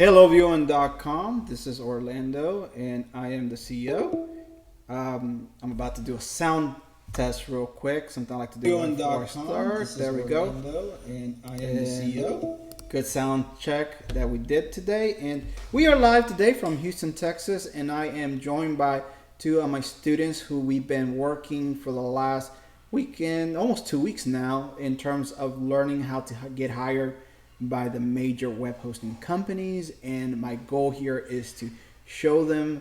HelloViewing.com. This is Orlando, and I am the CEO. I'm about to do a sound test real quick. Something I like to do before I start. There we go. And I am the CEO. Good sound check that we did today, and we are live today from Houston, Texas. And I am joined by two of my students who we've been working for the last weekend, almost 2 weeks now, in terms of learning how to get hired by the major web hosting companies. And my goal here is to show them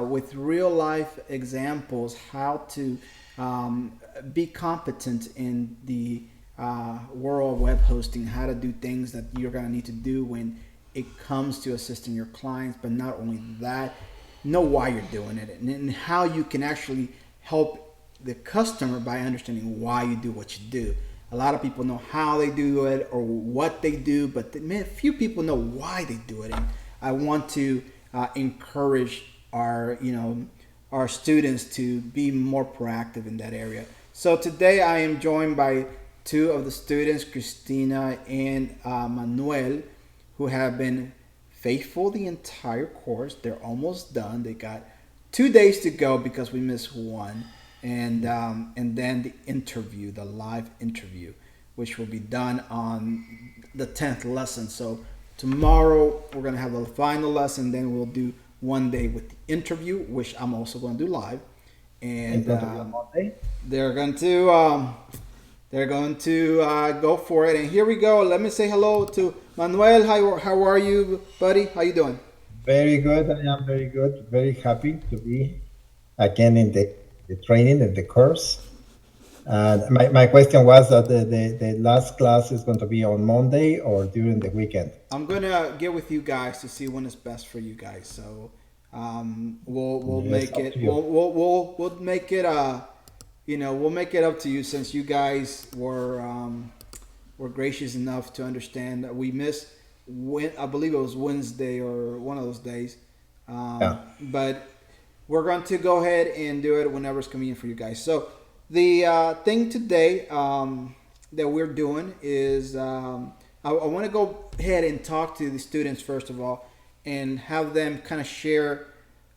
with real life examples how to be competent in the world of web hosting, how to do things that you're going to need to do when it comes to assisting your clients. But not only that, know why you're doing it and how you can actually help the customer by understanding why you do what you do. A lot of people know how they do it or what they do, but few people know why they do it. And I want to encourage our students to be more proactive in that area. So today I am joined by two of the students, Christina and Manuel, who have been faithful the entire course. They're almost done. They got 2 days to go because we missed one. And then the interview, the live interview, which will be done on the 10th lesson. So tomorrow we're going to have the final lesson. Then we'll do 1 day with the interview, which I'm also going to do live. And they're going to go for it. And here we go. Let me say hello to Manuel. How are you, buddy? How you doing? Very good. I am very good. Very happy to be again in the training and the course. And my question was that the last class is going to be on Monday or during the weekend. I'm gonna get with you guys to see when it's best for you guys. So we'll make it. We'll make it. We'll make it up to you, since you guys were gracious enough to understand that we missed. I believe it was Wednesday or one of those days. But we're going to go ahead and do it whenever it's convenient for you guys. So the thing today that we're doing is I want to go ahead and talk to the students first of all, and have them kind of share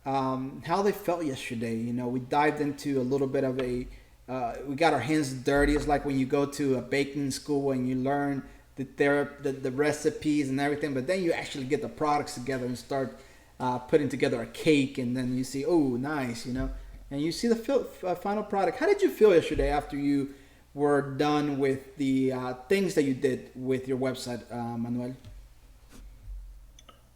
how they felt yesterday. We dived into a little bit of we got our hands dirty. It's like when you go to a baking school and you learn the recipes and everything, but then you actually get the products together and start putting together a cake, and then you see, oh, nice, and you see the final product. How did you feel yesterday after you were done with the things that you did with your website, Manuel?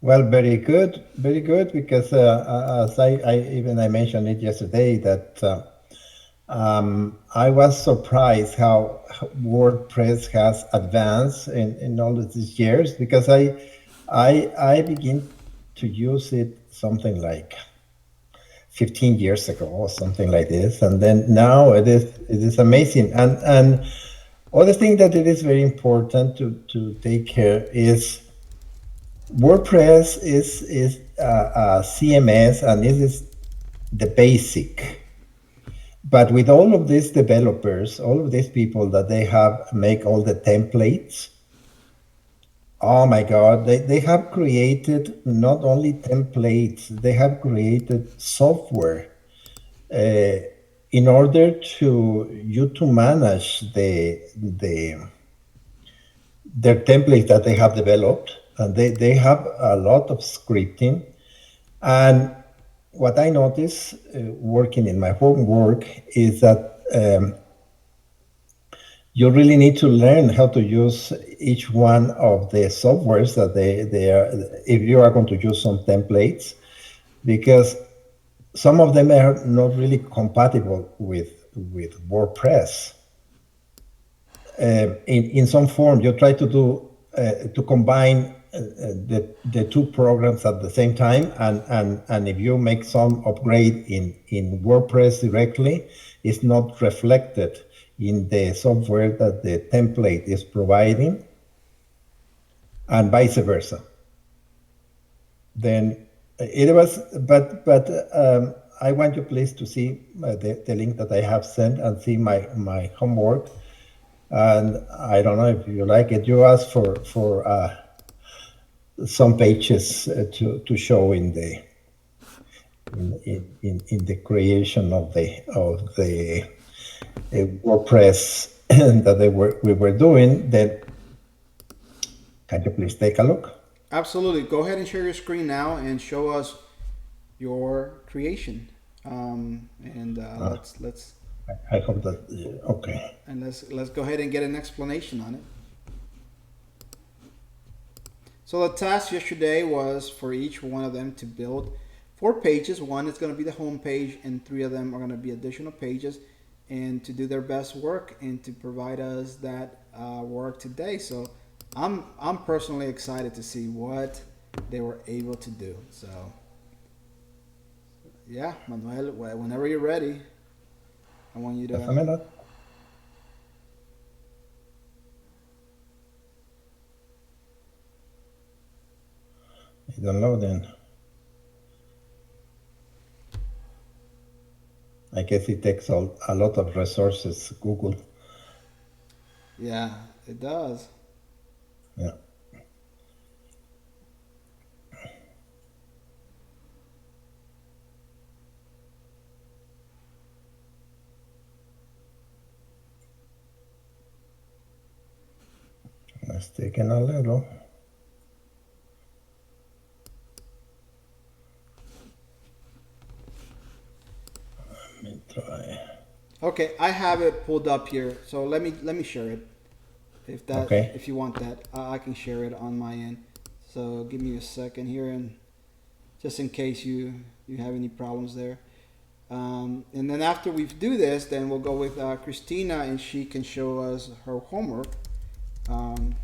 Well, very good, because as I mentioned it yesterday, that I was surprised how WordPress has advanced in all of these years, because I begin to use it something like 15 years ago or something like this, and then now it is amazing. And other thing that it is very important to take care is WordPress is a CMS, and it is the basic. But with all of these developers, all of these people that they have make all the templates, oh my God, they have created not only templates, they have created software in order to manage their templates that they have developed. And they have a lot of scripting. And what I notice working in my homework is that you really need to learn how to use each one of the softwares that they are, if you are going to use some templates, because some of them are not really compatible with WordPress. In some form, you try to do to combine the two programs at the same time, and if you make some upgrade in WordPress directly, it's not reflected in the software that the template is providing, and vice versa. Then it was, but I want you please to see the link that I have sent and see my homework. And I don't know if you like it. You asked for some pages to show in the creation of the WordPress that we were doing. Then can you please take a look? Absolutely. Go ahead and share your screen now and show us your creation. Let's I hope that okay. and let's go ahead and get an explanation on it. So the task yesterday was for each one of them to build 4 pages. One is going to be the home page, and 3 of them are going to be additional pages, and to do their best work and to provide us that work today. So I'm personally excited to see what they were able to do. So yeah, Manuel, whenever you're ready, I want you Just a to. minute. It's downloading. I guess it takes a lot of resources, Google. Yeah, it does. Yeah. It's taking a little. Let me try. Okay, I have it pulled up here. So let me share it. Okay. If you want that, I can share it on my end. So give me a second here, and just in case you have any problems there. And then after we do this, then we'll go with Christina, and she can show us her homework. Um,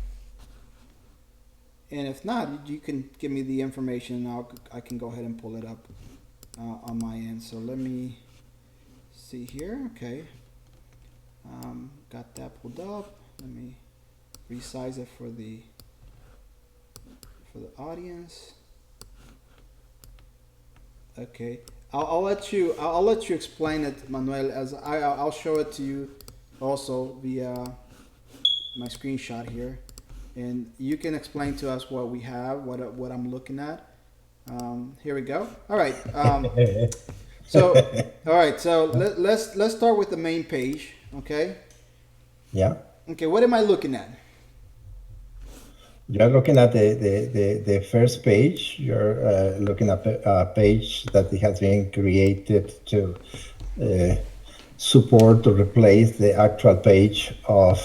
and if not, you can give me the information, and I can go ahead and pull it up on my end. So let me see here. Okay, got that pulled up. Let me resize it for the audience. Okay, I'll let you explain it, Manuel, as I'll show it to you also via my screenshot here, and you can explain to us what we have, what I'm looking at. Here we go. All right. So all right. So let's start with the main page. Okay. Yeah. Okay. What am I looking at? You're looking at the first page. You're looking at a page that has been created to support to replace the actual page of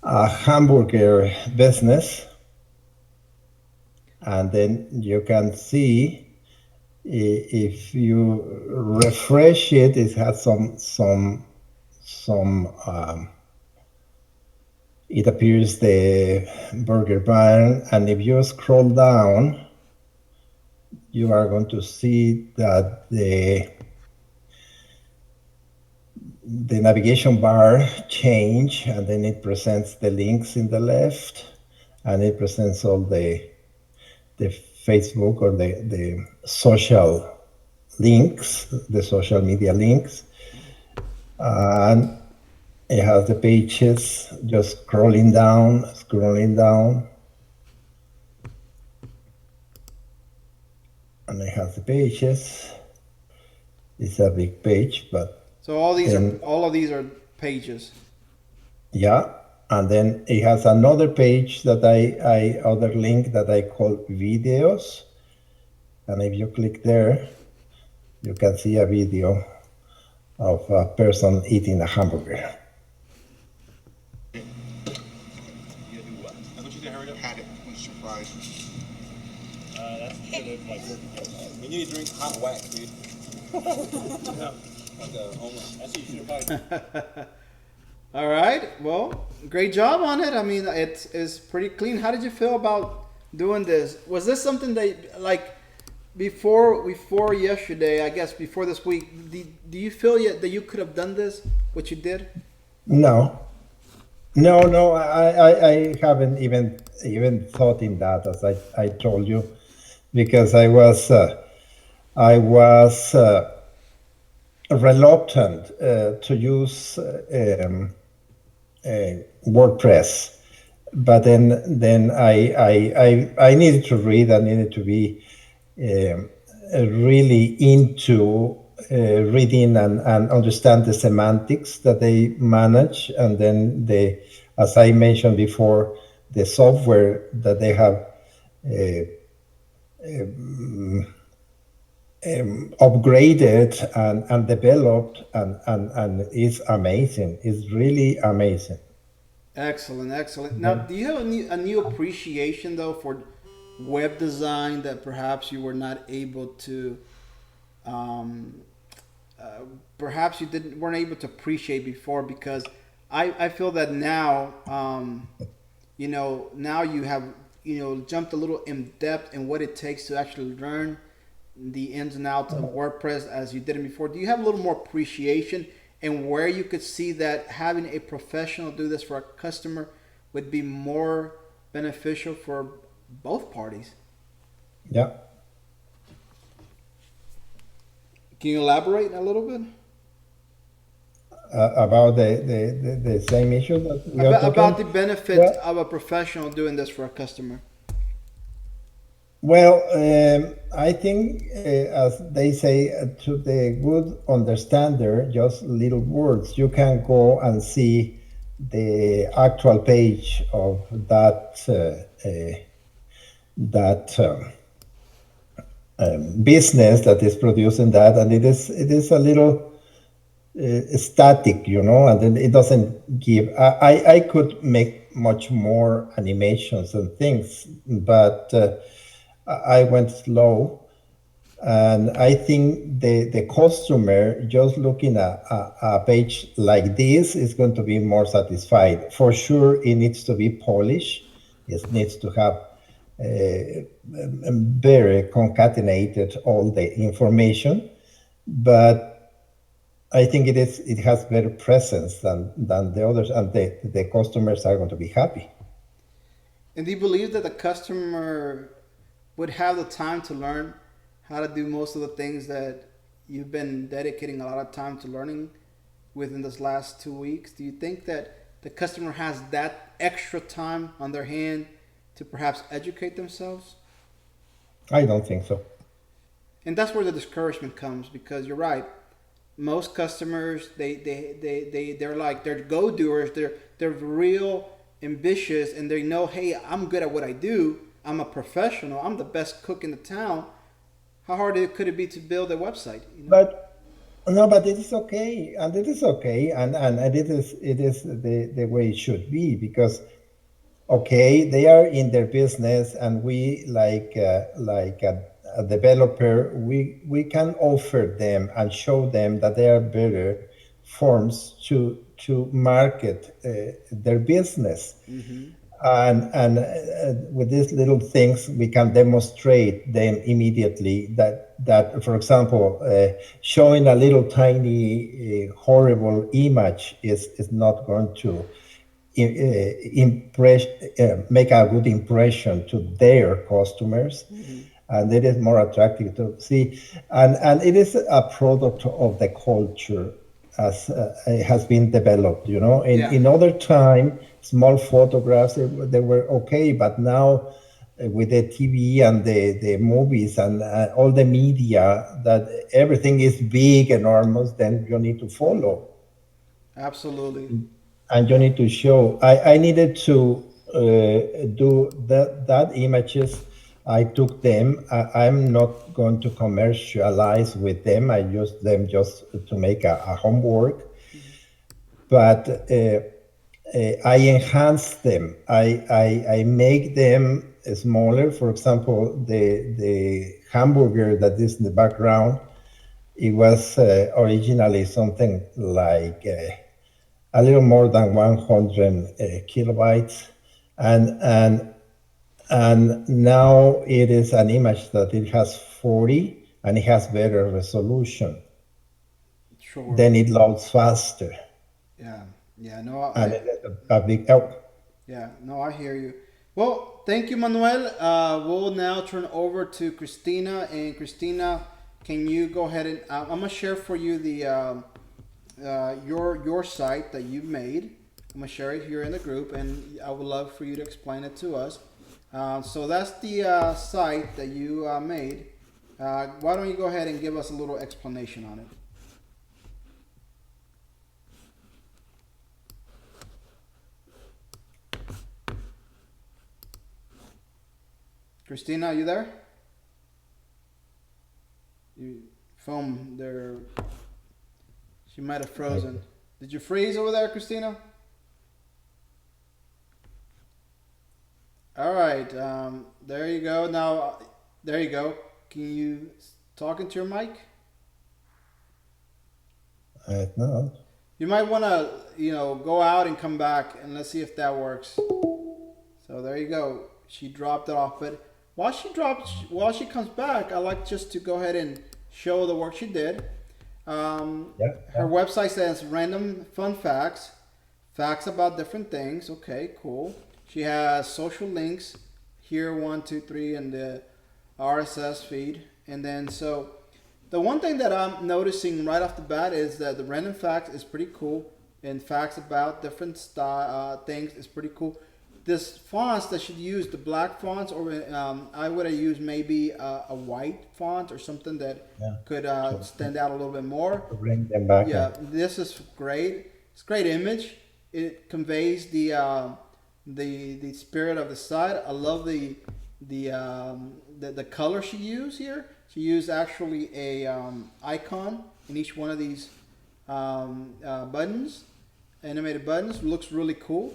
a hamburger business. And then you can see if you refresh it, it has some it appears the burger bun, and if you scroll down, you are going to see that the navigation bar change, and then it presents the links in the left, and it presents all the Facebook or the social links, the social media links, and it has the pages, just scrolling down, and it has the pages. It's a big page, but So all of these are pages. yeah, and then it has another page that other link that I call videos, and if you click there, you can see a video of a person eating a hamburger. Had it. I'm surprised. That's good. Like, You need to drink hot whack, dude. Like a homeless. that's what you should have probably. All right. Well, great job on it. I mean, it's pretty clean. How did you feel about doing this? Was this something that, like, before yesterday, I guess before this week, do you feel yet that you could have done this, what you did? No, I haven't even thought in that, as I told you, because I was reluctant to use WordPress but then I needed to read. I needed to be um, really into reading and understand the semantics that they manage, and then as I mentioned before, the software that they have upgraded and developed, and is amazing. It's really amazing. Excellent, excellent. Now, do you have a new appreciation though for web design that perhaps you were not able to, um, perhaps you didn't weren't able to appreciate before? Because I feel that now, now you have jumped a little in depth in what it takes to actually learn the ins and outs of WordPress as you did it before. Do you have a little more appreciation and where you could see that having a professional do this for a customer would be more beneficial for both parties? Yeah. Can you elaborate a little bit About the same issue that we are about the talking. benefits Well, of a professional doing this for a customer? well, I think, as they say, to the good understander, just little words. You can go and see the actual page of that business that is producing that, and it is a little static, and then it doesn't give. I could make much more animations and things, but I went slow, and I think the customer just looking at a page like this is going to be more satisfied. For sure, it needs to be polished. It needs to have very concatenated all the information, but I think it has better presence than the others, and the customers are going to be happy. And do you believe that the customer would have the time to learn how to do most of the things that you've been dedicating a lot of time to learning within this last 2 weeks? Do you think that the customer has that extra time on their hand to perhaps educate themselves? I don't think so. And that's where the discouragement comes, because you're right. Most customers, they're like, they're go-doers. They're real ambitious, and they know, hey, I'm good at what I do. I'm a professional. I'm the best cook in the town. How hard could it be to build a website? But no, but it is okay, and it is okay, and it is the way it should be, because okay, they are in their business, and we like a developer, we can offer them and show them that there are better forms to market their business. And with these little things, we can demonstrate them immediately that for example, showing a little tiny horrible image is not going to impress, make a good impression to their customers, and it is more attractive to see, and it is a product of the culture as it has been developed. Yeah. In other time, small photographs, they were okay, but now with the TV and the movies and all the media, that everything is big, enormous, then you need to follow. Absolutely. And you need to show. I needed to do that images. I took them. I'm not going to commercialize with them. I used them just to make a homework, but I enhance them. I make them smaller. For example, the hamburger that is in the background, it was originally something like a little more than 100 kilobytes, and now it is an image that it has 40, and it has better resolution. Sure. Then it loads faster, Yeah. Yeah. No, and it is a big help. yeah. No, I hear you. Well, thank you, Manuel. We'll now turn over to Christina. And Christina, can you go ahead and I'm gonna share for you the your site that you made. I'm gonna share it here in the group, and I would love for you to explain it to us. So that's the site that you made. Why don't you go ahead and give us a little explanation on it? Christina, are you there? You phone there. She might have frozen. Did you freeze over there, Christina? All right. There you go. Now, there you go. Can you talk into your mic? No. You might want to, go out and come back, and let's see if that works. So there you go. She dropped it off, but while she comes back, I like just to go ahead and show the work she did. Her website says random fun facts, facts about different things. Okay, cool. She has social links here, 1, 2, 3, and the RSS feed. And then so the one thing that I'm noticing right off the bat is that the random facts is pretty cool, and facts about different things is pretty cool. This fonts that she used, the black fonts, or I would have used maybe a white font or something that could stand out a little bit more. Bring them back. Yeah, this is great. It's a great image. It conveys the spirit of the site. I love the color she used here. She used actually a icon in each one of these buttons, animated buttons. Looks really cool.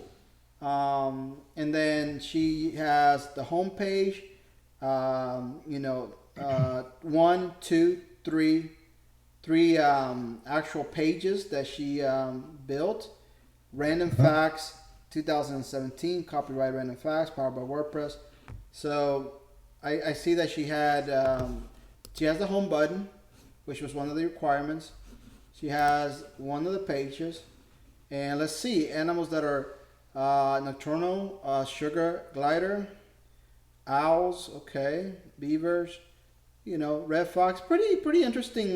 And then she has the home page, 1, 2, 3, actual pages that she built. Random Facts 2017, copyright Random Facts, powered by WordPress. So I see that she had, she has the home button, which was one of the requirements. She has one of the pages, and let's see, animals that are nocturnal, sugar glider, owls, okay, beavers, red fox. Pretty interesting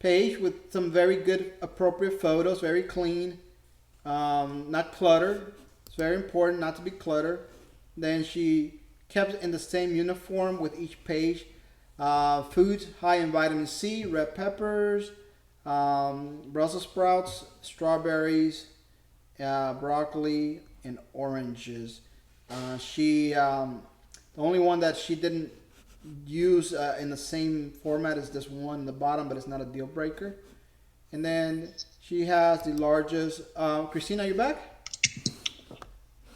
page with some very good, appropriate photos, very clean, not cluttered. It's very important not to be cluttered. Then she kept in the same uniform with each page. Foods high in vitamin C, red peppers, Brussels sprouts, strawberries, broccoli, and oranges. The only one that she didn't use in the same format is this one in the bottom, but it's not a deal breaker. And then she has the largest. Christina, you back?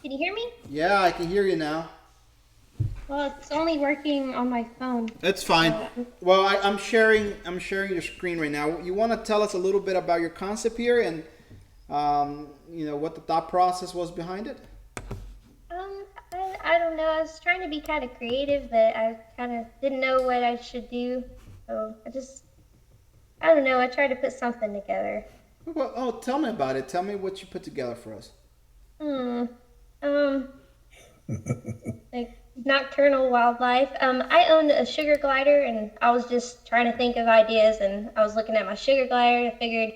Can you hear me? Yeah, I can hear you now. Well, it's only working on my phone. That's fine. Well, I'm sharing your screen right now. You want to tell us a little bit about your concept here and what the thought process was behind it? I don't know. I was trying to be kind of creative, but I kind of didn't know what I should do. So I don't know. I tried to put something together. Well, tell me about it. Tell me what you put together for us. Like nocturnal wildlife. I own a sugar glider, and I was just trying to think of ideas, and I was looking at my sugar glider. I figured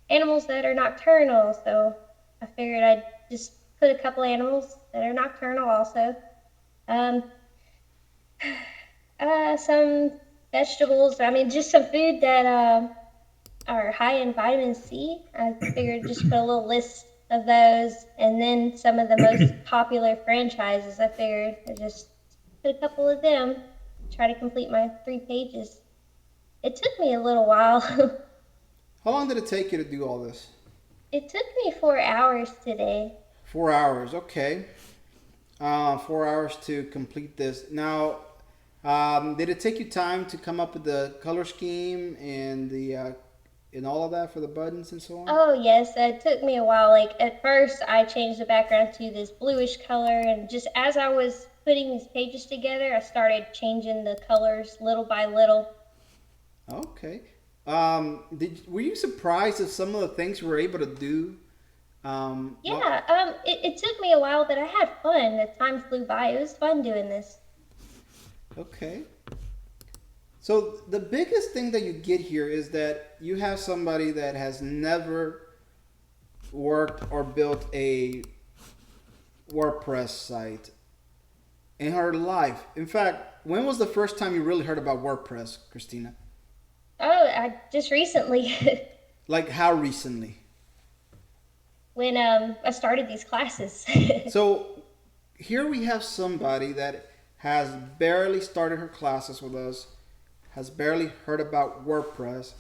animals that are nocturnal, so I figured I'd just put a couple animals that are nocturnal also. Some vegetables, just some food that are high in vitamin C. I figured just put a little list of those, and then some of the most popular franchises. I figured I'd just put a couple of them, try to complete my 3 pages. It took me a little while. How long did it take you to do all this? It took me 4 hours today. 4 hours, okay. 4 hours to complete this. Now, did it take you time to come up with the color scheme and the and all of that for the buttons and so on? Oh yes, it took me a while. Like at first, I changed the background to this bluish color, and just as I was putting these pages together, I started changing the colors little by little. Okay. Were you surprised at some of the things you were able to do? It took me a while, but I had fun. The time flew by. It was fun doing this. Okay. So the biggest thing that you get here is that you have somebody that has never worked or built a WordPress site in her life. In fact, when was the first time you really heard about WordPress, Christina? Oh, I just recently Like how recently? when I started these classes. So here we have somebody that has barely started her classes with us, has barely heard about WordPress,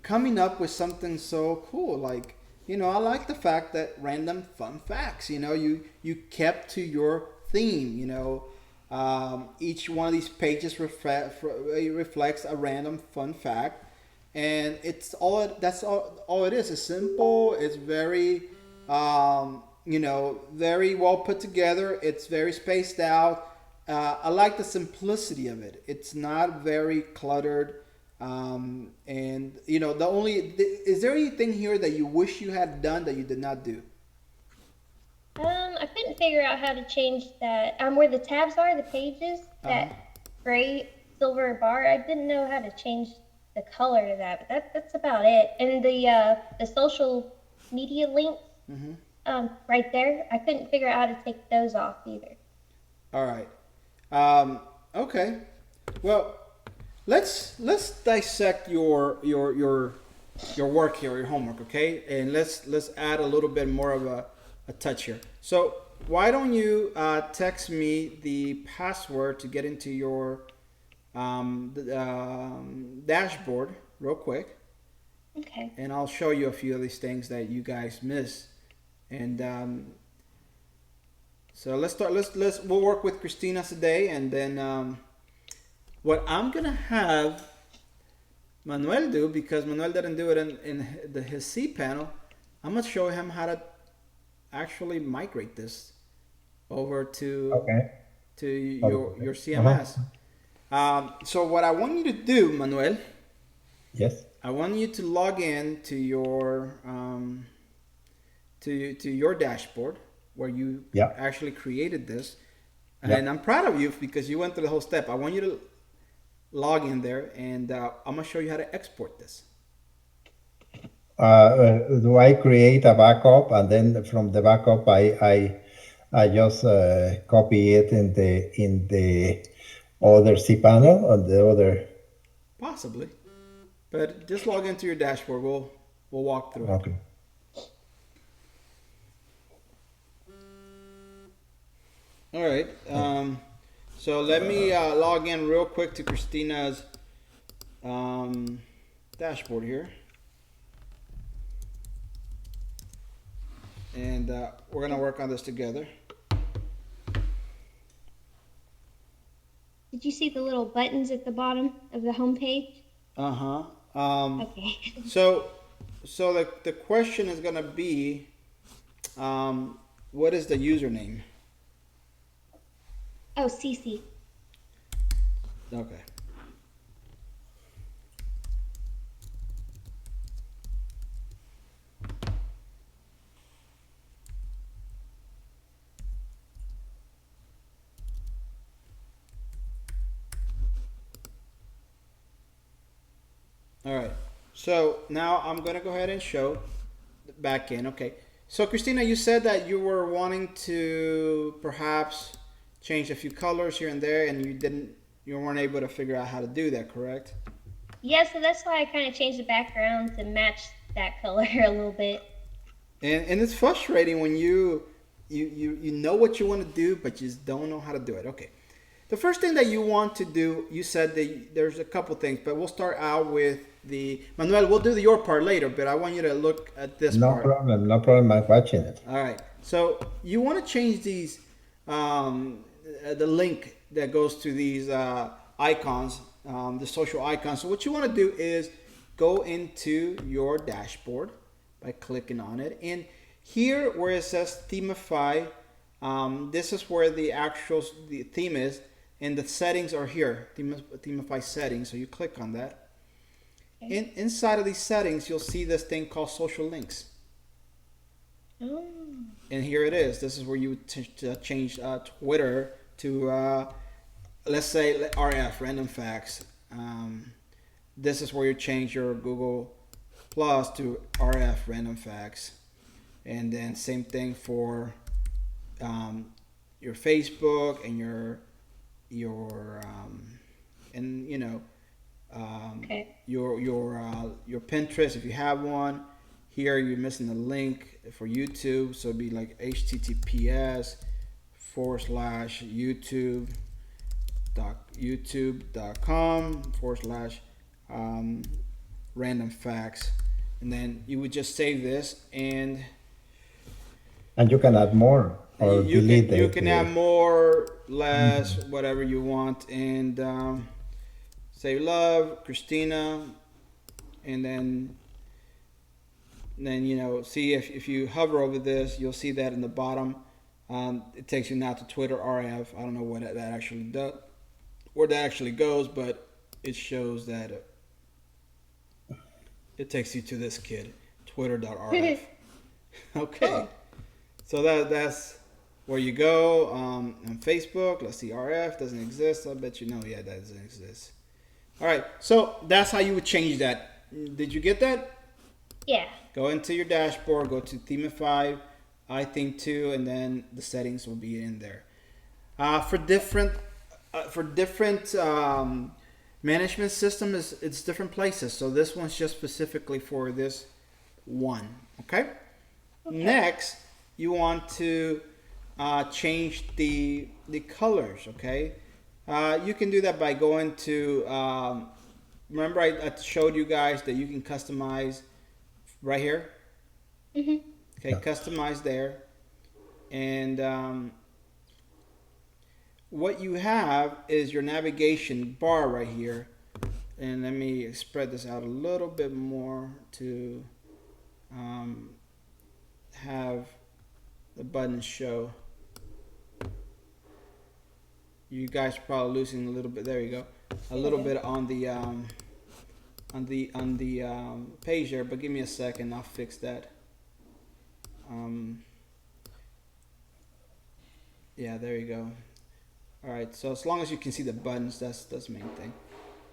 coming up with something so cool. Like, I like the fact that random fun facts, you kept to your theme, each one of these pages reflects a random fun fact, and that's all it is. It's simple. It's very very well put together. It's very spaced out. I like the simplicity of it. It's not very cluttered. And is there anything here that you wish you had done that you did not do? I couldn't figure out how to change that. Where the tabs are, the pages, that gray silver bar. I didn't know how to change the color to that, but that's about it. And the social media links, right there, I couldn't figure out how to take those off either. All right. Okay. Well, let's dissect your work here, your homework, okay? And let's add a little bit more of a touch here. So why don't you text me the password to get into your dashboard real quick, Okay. and I'll show you a few of these things that you guys miss. And so we'll work with Christina today, and then what I'm gonna have Manuel do, because Manuel didn't do it in his cPanel, I'm gonna show him how to actually migrate this over to your CMS. So what I want you to do, Manuel, Yes. I want you to log in to your to your dashboard where you actually created this, and I'm proud of you because you went through the whole step. I want you to log in there, and I'm gonna show you how to export this. Do I create a backup, and then from the backup I just copy it in the other cPanel or the other? Possibly, but just log into your dashboard. We'll walk through it. Okay. All right. So let me log in real quick to Christina's dashboard here. And we're going to work on this together. Did you see the little buttons at the bottom of the home page? Uh-huh. Okay. So the question is going to be, what is the username? Oh, CC. Okay. All right. So now I'm going to go ahead and show the back end. Okay. So Christina, you said that you were wanting to perhaps change a few colors here and there, and you weren't able to figure out how to do that, correct? Yeah, so that's why I kind of changed the background to match that color a little bit. And it's frustrating when you know what you want to do, but you just don't know how to do it. Okay. The first thing that you want to do, you said that there's a couple things, but we'll start out with Manuel, we'll do your part later, but I want you to look at this part. No problem. I'm watching it. All right. So you want to change these, the link that goes to these icons, the social icons. So what you want to do is go into your dashboard by clicking on it. And here where it says Themify, this is where the theme is. And the settings are here, Themify settings. So you click on that. Okay. Inside of these settings, you'll see this thing called social links. Oh. And here it is. This is where you change Twitter to, let's say, RF, random facts. This is where you change your Google Plus to RF, random facts. and then same thing for your Facebook and your and you know Okay. your Pinterest if you have one. Here you're missing the link for YouTube, so it'd be like https://youtube.com/random facts, and then you would just save this, and And you can add more or you delete can you it. can add more, less, whatever you want, and say love Christina, and then you know, see if you hover over this, you'll see that in the bottom. It takes you now to Twitter RF. I don't know what that actually does, where that actually goes, but it shows that it takes you to this kid, Twitter.rf. Okay, Cool. so that's where you go. On Facebook, let's see, RF doesn't exist. I bet you know, yeah, that doesn't exist. All right, so that's how you would change that. Did you get that? Yeah. Go into your dashboard, go to Themify, iTheme2, and then the settings will be in there. For different management systems, it's different places. So this one's just specifically for this one. Okay. Next, you want to change the colors. Okay. You can do that by going to. Remember, I showed you guys that you can customize right here. Mhm. Okay, customize there, and what you have is your navigation bar right here. And let me spread this out a little bit more to have the buttons show. You guys are probably losing a little bit. There you go, a little bit on the page there. But give me a second, I'll fix that. Yeah, there you go. All right, so as long as you can see the buttons, that's the main thing.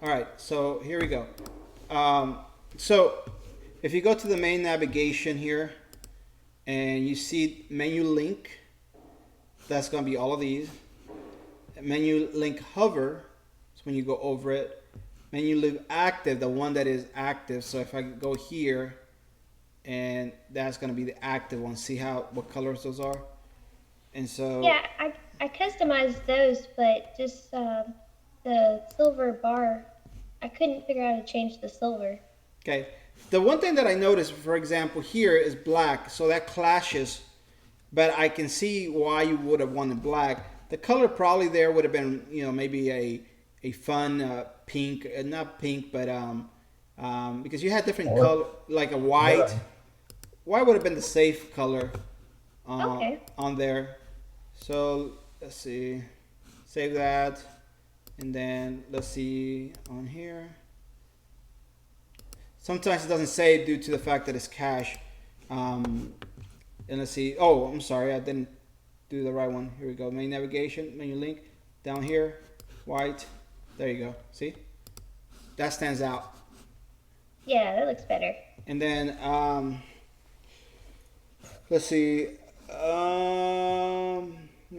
All right, so here we go. So if you go to the main navigation here and you see menu link, that's going to be all of these. Menu link hover, so when you go over it. Menu link active, the one that is active. So if I go here, and that's going to be the active one. See what colors those are? And so Yeah, I customized those, but just the silver bar, I couldn't figure out how to change the silver. okay, the one thing that I noticed, for example, here is black, so that clashes, but I can see why you would have wanted black. The color probably there would have been, you know, maybe a fun pink, not pink, but because you had different color, like a white. White would have been the safe color Okay. on there. So let's see, save that, and then let's see on here. Sometimes it doesn't save due to the fact that it's cache. And let's see. Oh, I'm sorry, I didn't do the right one. Here we go. Main navigation, menu link, down here, white. There you go. See, that stands out. Yeah, that looks better. And then let's see. Let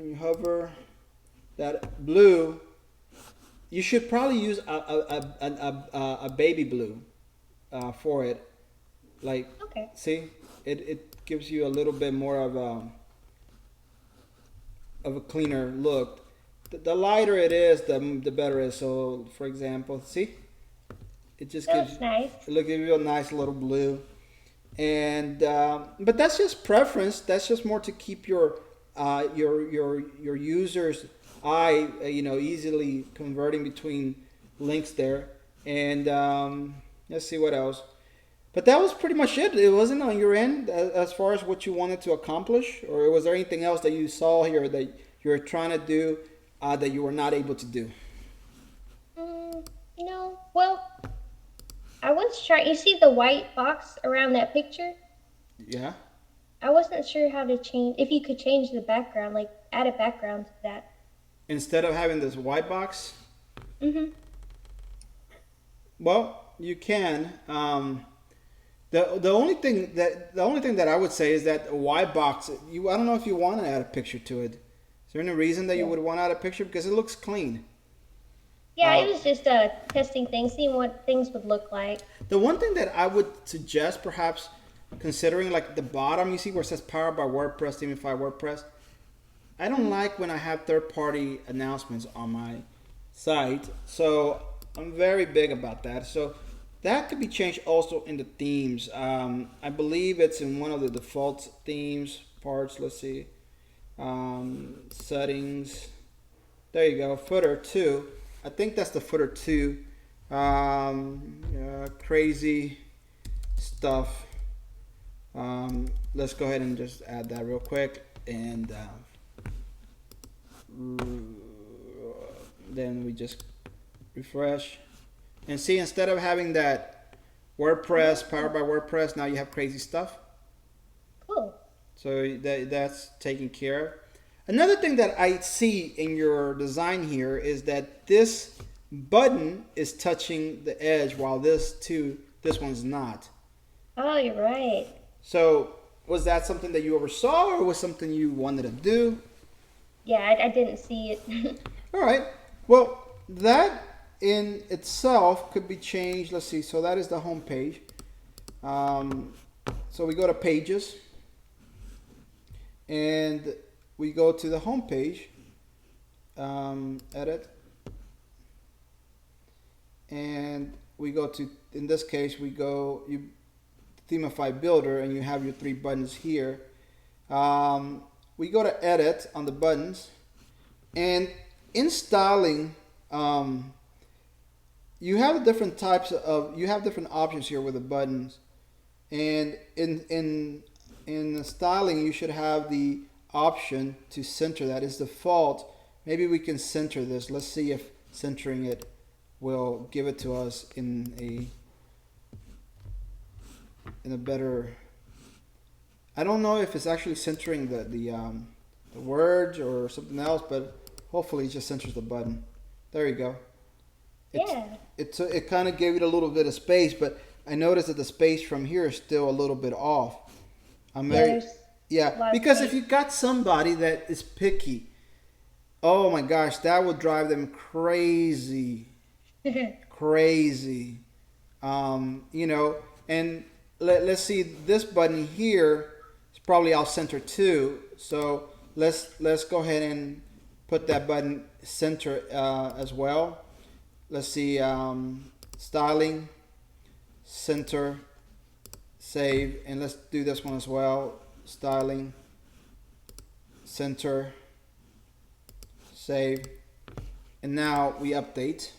me hover. That blue. You should probably use a baby blue for it. Like, Okay. see, it gives you a little bit more of a cleaner look. The lighter it is, the better it is. So, for example, see, it just gives That's nice. it looks a real nice little blue. And but that's just preference. That's just more to keep your user's eye, you know, easily converting between links there. And let's see what else. But that was pretty much it. It wasn't on your end as far as what you wanted to accomplish, or was there anything else that you saw here that you were trying to do that you were not able to do? No. Well, I was trying. You see the white box around that picture? Yeah. I wasn't sure how to change. If you could change the background, like add a background to that. Instead of having this white box, Mhm. well, you can. The only thing that I would say is that a white box. I don't know if you want to add a picture to it. Is there any reason that you would want to add a picture because it looks clean? Yeah, it was just testing things, seeing what things would look like. The one thing that I would suggest, perhaps considering like the bottom, you see where it says "Powered by WordPress, Themify WordPress." I don't like when I have third-party announcements on my site, so I'm very big about that. So that could be changed also in the themes. I believe it's in one of the default themes parts. Let's see, settings. There you go, footer 2. I think that's the footer 2. Crazy stuff. Let's go ahead and just add that real quick, and then we just refresh and see, instead of having that WordPress powered by WordPress, now you have crazy stuff. Cool. So that's taken care of. Another thing that I see in your design here is that this button is touching the edge while this one's not. Oh, you're right. So was that something that you oversaw, or was something you wanted to do? Yeah, I didn't see it. All right. Well, that in itself could be changed. Let's see. So that is the home page. So we go to pages, and we go to the home page, edit, and we go to, in this case, you Themify Builder, and you have your 3 buttons here. We go to edit on the buttons, and in styling, you have different options here with the buttons, and in the styling you should have the option to center. That is default. Maybe we can center this. Let's see if centering it will give it to us in a better. I don't know if it's actually centering the words or something else, but hopefully it just centers the button. There you go. It kind of gave it a little bit of space, but I noticed that the space from here is still a little bit off. Because if you got somebody that is picky, oh my gosh, that would drive them crazy. Crazy. And let's see, this button here is probably off center too. So let's go ahead and put that button center as well. Let's see, styling, center, save, and let's do this one as well. Styling, center, save, and now we update.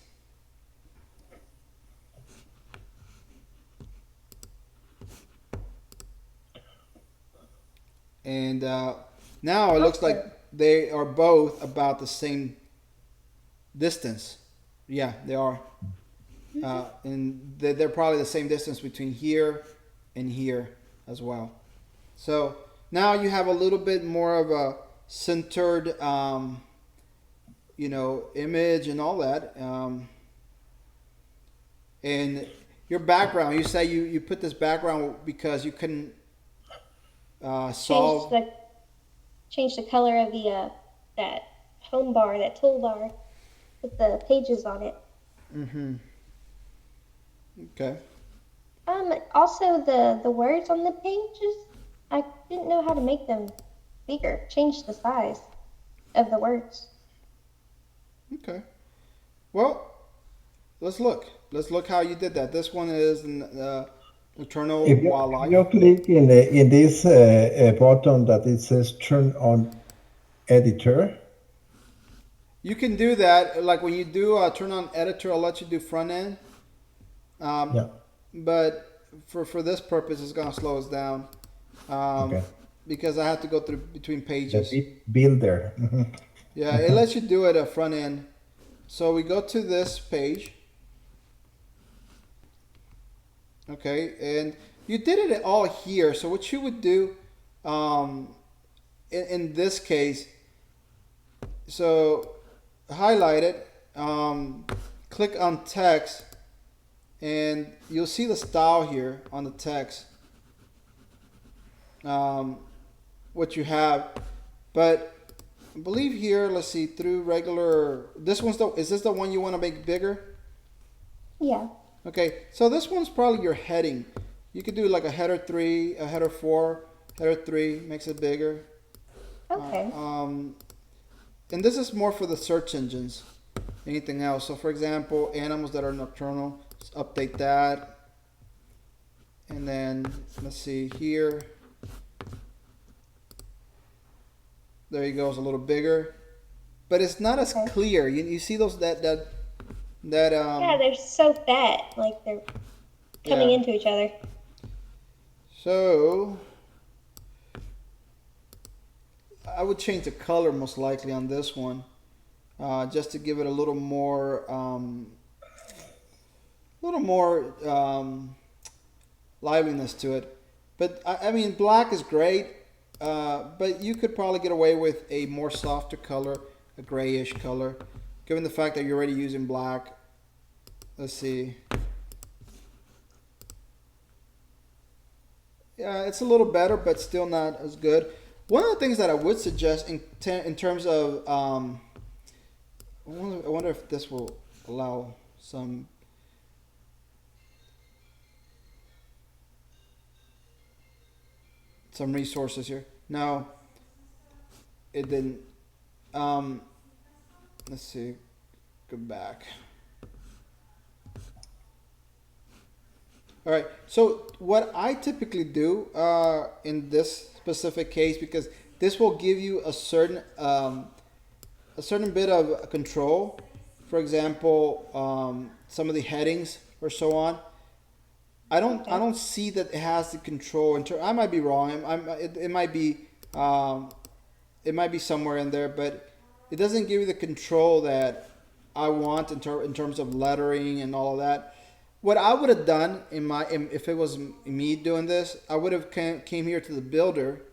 And now it looks like they are both about the same distance. Yeah, they are. And they're probably the same distance between here and here as well. So now you have a little bit more of a centered, image and all that. And your background, you say you put this background because you couldn't solve. Change the color of the that home bar, that toolbar with the pages on it. Mm-hmm. Okay. Also the words on the pages, I didn't know how to make them bigger. Change the size of the words. Okay. well, let's look. Let's look how you did that. This one is Eternal If Wildlife. you click in this button that it says turn on editor, You can do that. Like when you do turn on editor, I'll let you do front end. yeah, But for this purpose, it's gonna slow us down okay, because I have to go through between the pages. builder. Yeah, it lets you do it at front end. So we go to this page. Okay, and you did it all here. So what you would do in this case, so highlight it, click on text, and you'll see the style here on the text. What you have, but I believe here, let's see, through regular, is this the one you want to make bigger? Yeah. Okay, so this one's probably your heading. You could do like a header 3, a header 4, header 3 makes it bigger. Okay. And this is more for the search engines, anything else. So for example, animals that are nocturnal, just update that. And then let's see here. There you go, it's a little bigger. But it's not as Okay. clear. You see those that Yeah, they're so fat, like they're coming Yeah. into each other. So I would change the color most likely on this one, just to give it a little more, liveliness to it. But I mean, black is great, but you could probably get away with a more softer color, a grayish color, given the fact that you're already using black. Let's see. Yeah, it's a little better, but still not as good. One of the things that I would suggest in terms of, I wonder if this will allow some resources here. No, it didn't. Let's see. Go back. All right. So what I typically do in this specific case, because this will give you a certain bit of control. For example, some of the headings or so on. I don't see that it has the control. I might be wrong. It might be somewhere in there, but it doesn't give you the control that I want in terms of lettering and all of that. What I would have done if it was me doing this, I would have came here to the builder,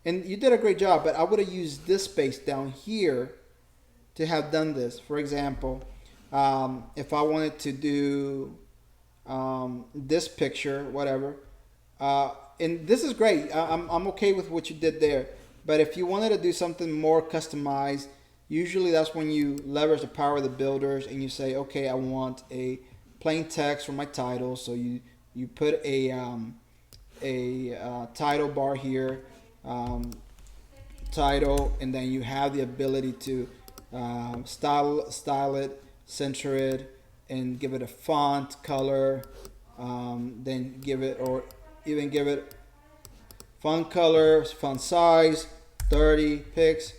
and you did a great job. But I would have used this space down here to have done this. For example, if I wanted to do this picture, whatever, and this is great. I'm okay with what you did there. But if you wanted to do something more customized, usually that's when you leverage the power of the builders and you say, okay, I want a plain text for my title. So you put a title bar here, title, and then you have the ability to style it, center it, and give it a font color. Then give it, or even give it font color, font size, 30 pixels,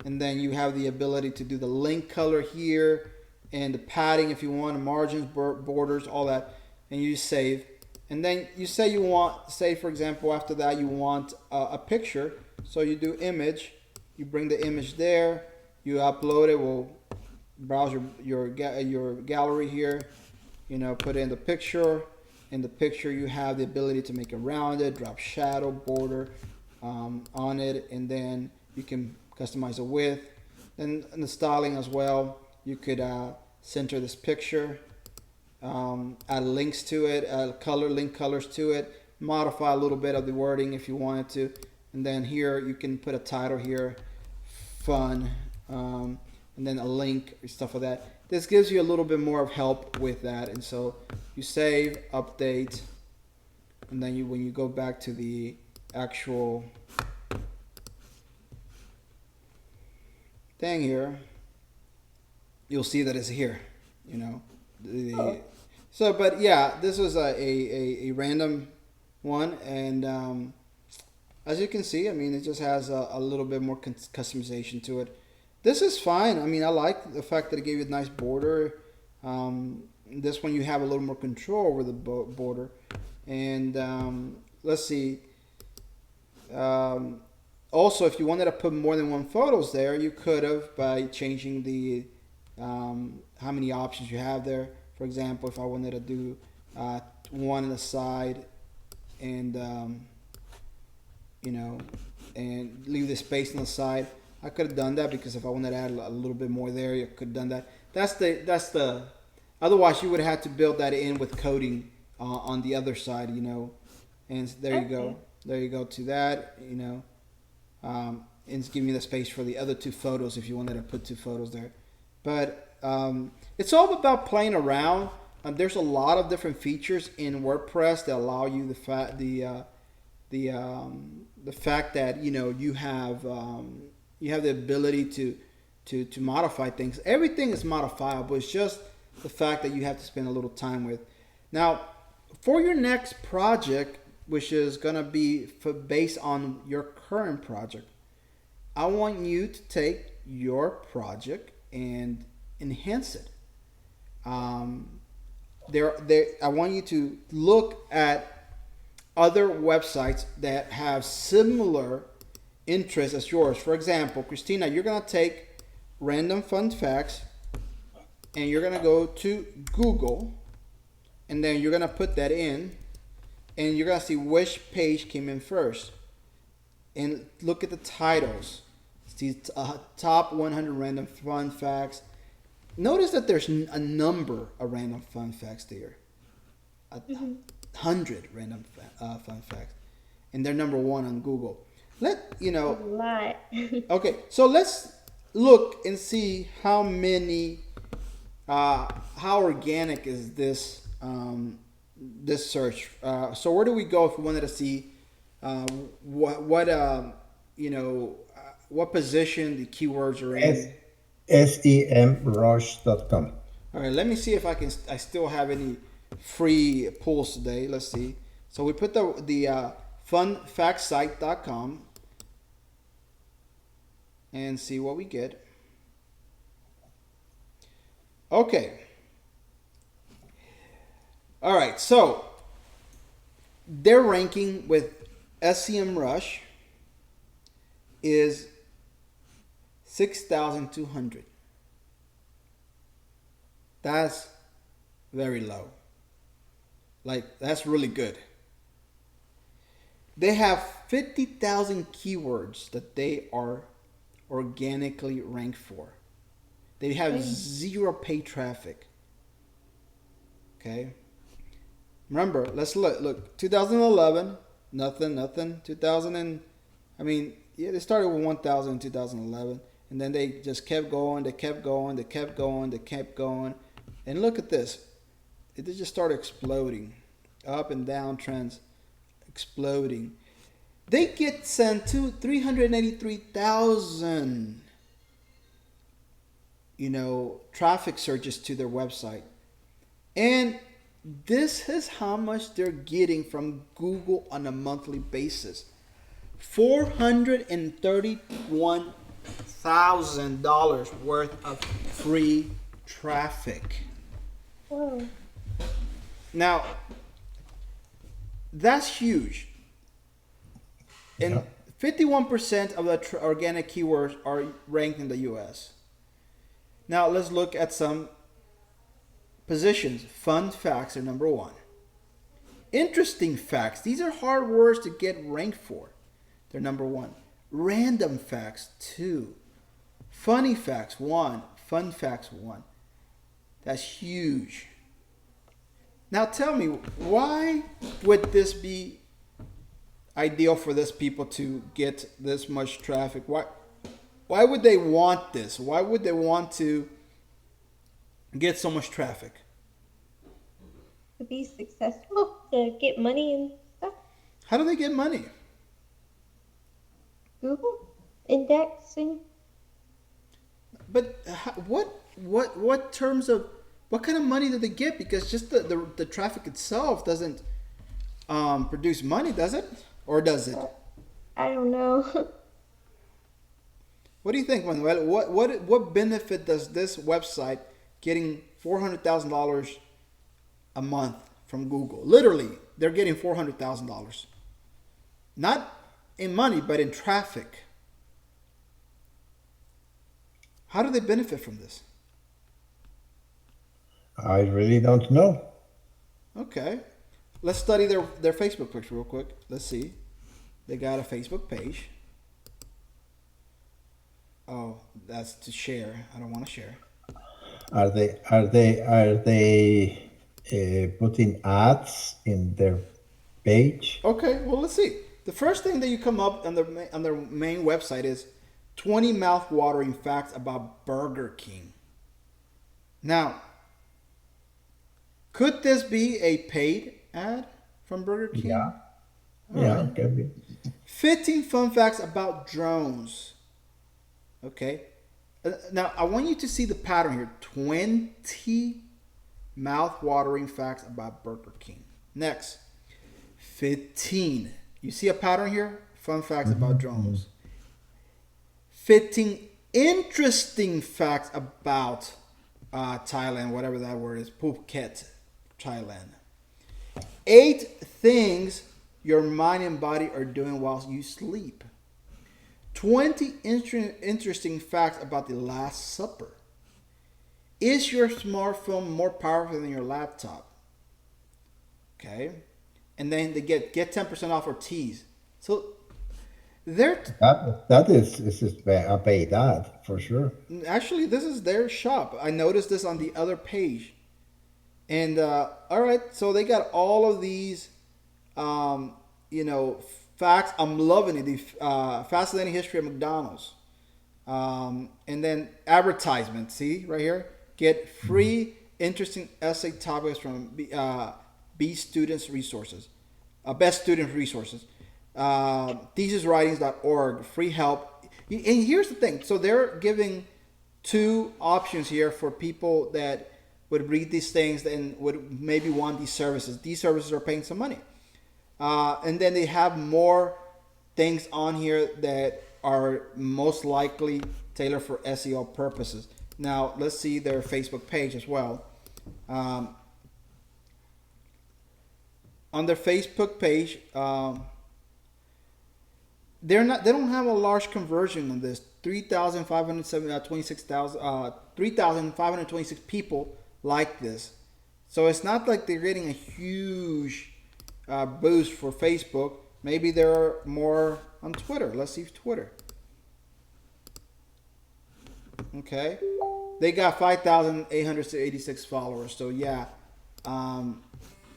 and then you have the ability to do the link color here and the padding if you want, the margins, borders, all that, and you save. And then you say you want, say for example, after that you want a picture, so you do image, you bring the image there, you upload it, we'll browse your gallery here, put in the picture. In the picture you have the ability to make it rounded, drop shadow, border on it, and then you can customize the width. And the styling as well, you could center this picture, add links to it, add link colors to it, modify a little bit of the wording if you wanted to, and then here you can put a title here, fun, and then a link, stuff like that. This gives you a little bit more of help with that. And so you save, update, and then when you go back to the actual thing here, you'll see that it's here, So, but yeah, this was a random one, and as you can see, I mean, it just has a little bit more customization to it. This is fine. I mean, I like the fact that it gave you a nice border. This one you have a little more control over the border. And let's see. Also, if you wanted to put more than one photos there, you could have by changing the how many options you have there. For example, if I wanted to do one on the side and and leave the space on the side, I could have done that, because if I wanted to add a little bit more there, I could have done that. That's the Otherwise, you would have had to build that in with coding on the other side, And there you go. Okay. There you go to that, and it's giving you the space for the other two photos if you wanted to put two photos there. But it's all about playing around. There's a lot of different features in WordPress that allow you the fact that you have the ability to modify things. Everything is modifiable. It's just the fact that you have to spend a little time with. Now, for your next project, which is gonna be based on your current project, I want you to take your project and enhance it. I want you to look at other websites that have similar interests as yours. For example, Christina, you're gonna take random fun facts and you're gonna go to Google, and then you're gonna put that in, and you're gonna see which page came in first, and look at the titles. See top 100 random fun facts. Notice that there's a number of random fun facts there. 100 random fun facts, and they're number one on Google. A lot. Okay, so let's look and see how many, how organic is this this search. So where do we go if we wanted to see what position the keywords are in? semrush.com. All right, let me see if I still have any free pulls today. Let's see. So we put the funfactsite.com and see what we get. Okay. All right, so their ranking with SEMrush is 6,200. That's very low. Like, that's really good. They have 50,000 keywords that they are organically ranked for. They have zero paid traffic. Okay. Remember, let's look. 2011, nothing. 2000 they started with 1,000 in 2011, and then they just kept going. They kept going. And look at this. It just started exploding. Up and down trends, exploding. They get sent to 383,000, traffic searches to their website. And this is how much they're getting from Google on a monthly basis. $431,000 worth of free traffic. Whoa. Now, that's huge. And 51% of the organic keywords are ranked in the US. Now, let's look at some positions. Fun facts are number one. Interesting facts. These are hard words to get ranked for. They're number one. Random facts, 2. Funny facts, 1. Fun facts, 1. That's huge. Now tell me, why would this be ideal for this people to get this much traffic? Why would they want this? Why would they want to get so much traffic? To be successful, to get money and stuff. How do they get money? Google indexing. But what terms of what kind of money do they get? Because just the traffic itself doesn't produce money, does it? Or does it? I don't know. What do you think, Manuel? What benefit does this website getting $400,000 a month from Google? Literally, they're getting $400,000. Not in money, but in traffic. How do they benefit from this? I really don't know. Okay. Let's study their Facebook page real quick. Let's see. They got a Facebook page. Oh, that's to share. I don't want to share. Are they putting ads in their page? Okay, well, let's see. The first thing that you come up on their main website is 20 mouth-watering facts about Burger King. Now, could this be a paid ad from Burger King? Yeah, yeah, it can be. 15 fun facts about drones. Okay. Now, I want you to see the pattern here. 20 mouth-watering facts about Burger King. Next, 15. You see a pattern here? Fun facts about drones. 15 interesting facts about Thailand, whatever that word is. Phuket, Thailand. 8 things your mind and body are doing while you sleep. 20 interesting facts about the Last Supper. Is your smartphone more powerful than your laptop? Okay. And then they get 10% off or teas. So they're That is a paid ad for sure. actually, this is their shop. I noticed this on the other page. And all right, so they got all of these, facts. I'm loving it. The fascinating history of McDonald's, and then advertisements. See right here, get free interesting essay topics from B Students Resources, Best Student Resources, thesiswritings.org, free help. And here's the thing. So they're giving 2 options here for people that would read these things and would maybe want these services. These services are paying some money. And then they have more things on here that are most likely tailored for SEO purposes. Now, let's see their Facebook page as well. On their Facebook page, they don't have a large conversion on this. 3,526 people like this. So it's not like they're getting a huge boost for Facebook. Maybe they're more on Twitter. Let's see Twitter. Okay, they got 5,886 followers. So yeah,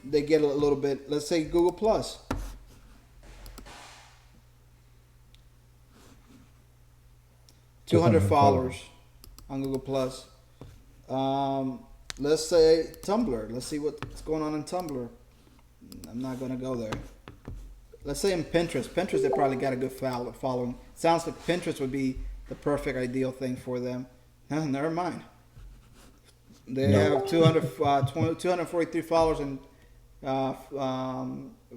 they get a little bit. Let's say Google Plus. $200 followers on Google Plus. Let's say Tumblr. Let's see what's going on in Tumblr. I'm not gonna go there. Let's say in Pinterest. Pinterest, they probably got a good following. Sounds like Pinterest would be the perfect ideal thing for them. No, never mind. They have 243 followers and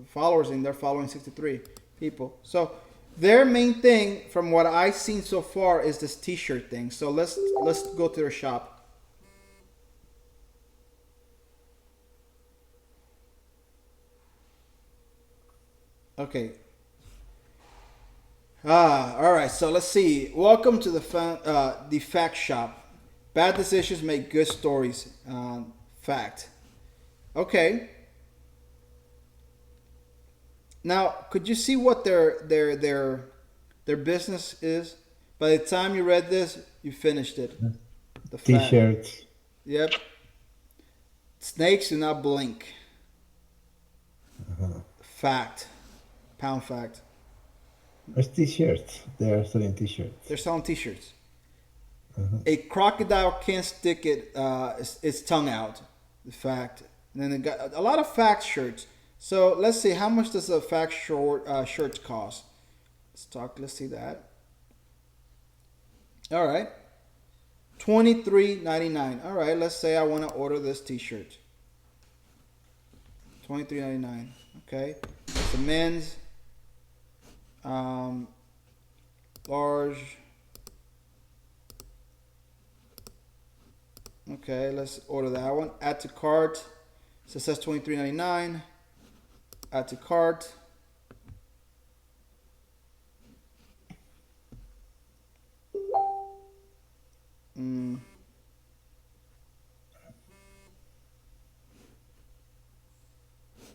followers, and they're following 63 people. So their main thing, from what I've seen so far, is this T-shirt thing. So let's go to their shop. Okay. All right. So let's see. Welcome to the fact shop. Bad decisions make good stories. Fact. Okay. Now, could you see what their business is? By the time you read this, you finished it. The fact. T-shirts. Yep. Snakes do not blink. Fact. Pound fact. There's T-shirts. They are selling T-shirts. They're selling T-shirts. A crocodile can't stick its tongue out. The fact. And then they got a lot of fact shirts. So let's see, how much does a fact shirts cost? Let's see that. All right. $23.99. All right, let's say I want to order this T-shirt. $23.99. Okay. It's a men's large. Okay, let's order that one. Add to cart. So it says $23.99. Add to cart.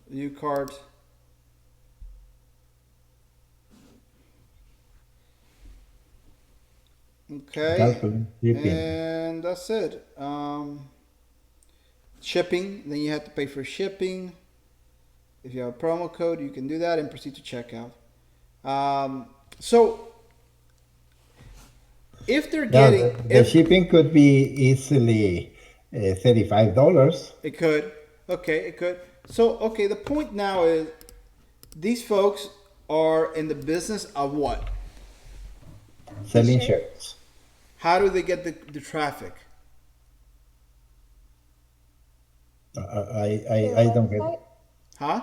View cart. Okay. Calculate shipping. And and that's it. Shipping, then you have to pay for shipping. If you have a promo code, you can do that and proceed to checkout. So if they're Yeah, getting, the shipping could be easily $35. it could, okay, it could. So okay, the point now is these folks are in the business of what? Selling Sure. shirts. How do they get the traffic? I don't get it. Huh?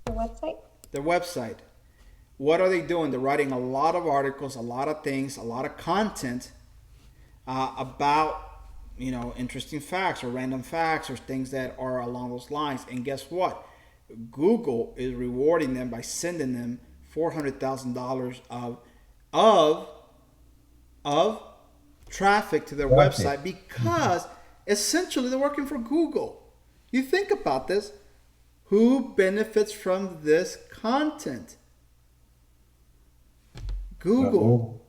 The website? Their website. What are they doing? They're writing a lot of articles, a lot of things, a lot of content about, interesting facts or random facts or things that are along those lines. And guess what? Google is rewarding them by sending them $400,000 of traffic to their Traffic. website because essentially they're working for Google. You think about this. Who benefits from this content? Google.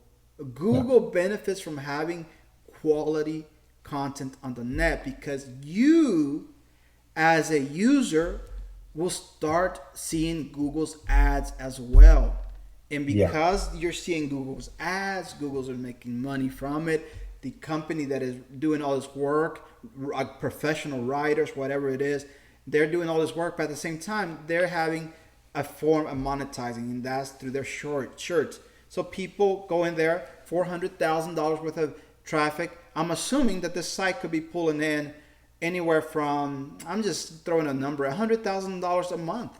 Google benefits from having quality content on the net because you, as a user, will start seeing Google's ads as well. And because you're seeing Google's ads, Google's are making money from it. The company that is doing all this work, like professional writers, whatever it is, they're doing all this work, but at the same time, they're having a form of monetizing, and that's through their shirts. So people go in there, $400,000 worth of traffic. I'm assuming that this site could be pulling in anywhere from, I'm just throwing a number, $100,000 a month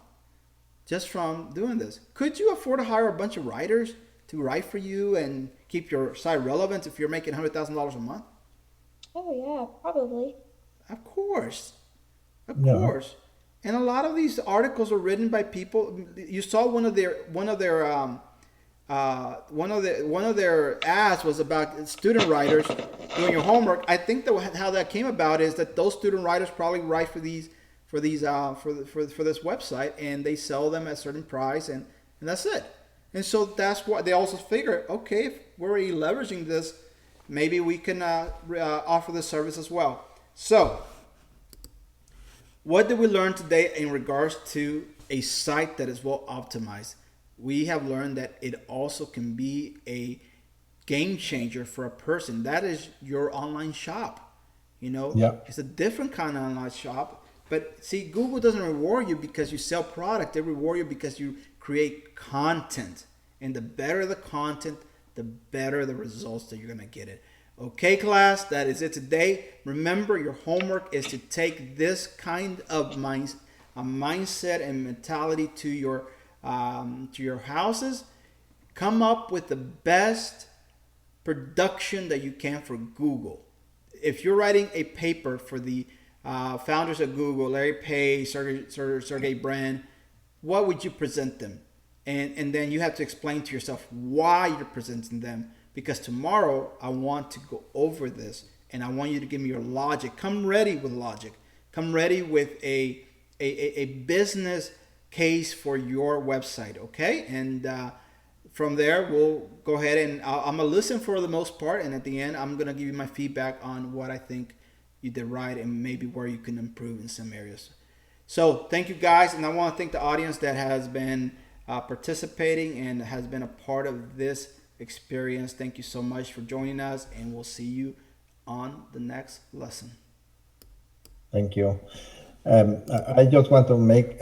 just from doing this. Could you afford to hire a bunch of writers to write for you and keep your site relevant if you're making $100,000 a month? Oh yeah, probably. Of course. Of Yeah. course. And a lot of these articles are written by people. You saw one of their ads was about student writers doing your homework. I think that how that came about is that those student writers probably write for this website, and they sell them at a certain price, and that's it. And so that's why they also figure, okay, if we're already leveraging this, maybe we can offer this service as well. So what did we learn today in regards to a site that is well optimized? We have learned that it also can be a game changer for a person. That is your online shop. Yeah. It's a different kind of online shop. But see, Google doesn't reward you because you sell product. They reward you because you create content. And the better the content, the better the results that you're going to get it. Okay, class, that is it today. Remember, your homework is to take this kind of mindset and mentality to your houses. Come up with the best production that you can for Google. If you're writing a paper for the founders of Google, Larry Page, Sergey Brin, what would you present them? And then you have to explain to yourself why you're presenting them. Because tomorrow I want to go over this, and I want you to give me your logic. Come ready with logic. Come ready with a business case for your website, okay? And from there, we'll go ahead and I'm going to listen for the most part, and at the end, I'm going to give you my feedback on what I think you did right and maybe where you can improve in some areas. So thank you guys, and I want to thank the audience that has been participating and has been a part of this experience. Thank you so much for joining us, and we'll see you on the next lesson. Thank you. I just want to make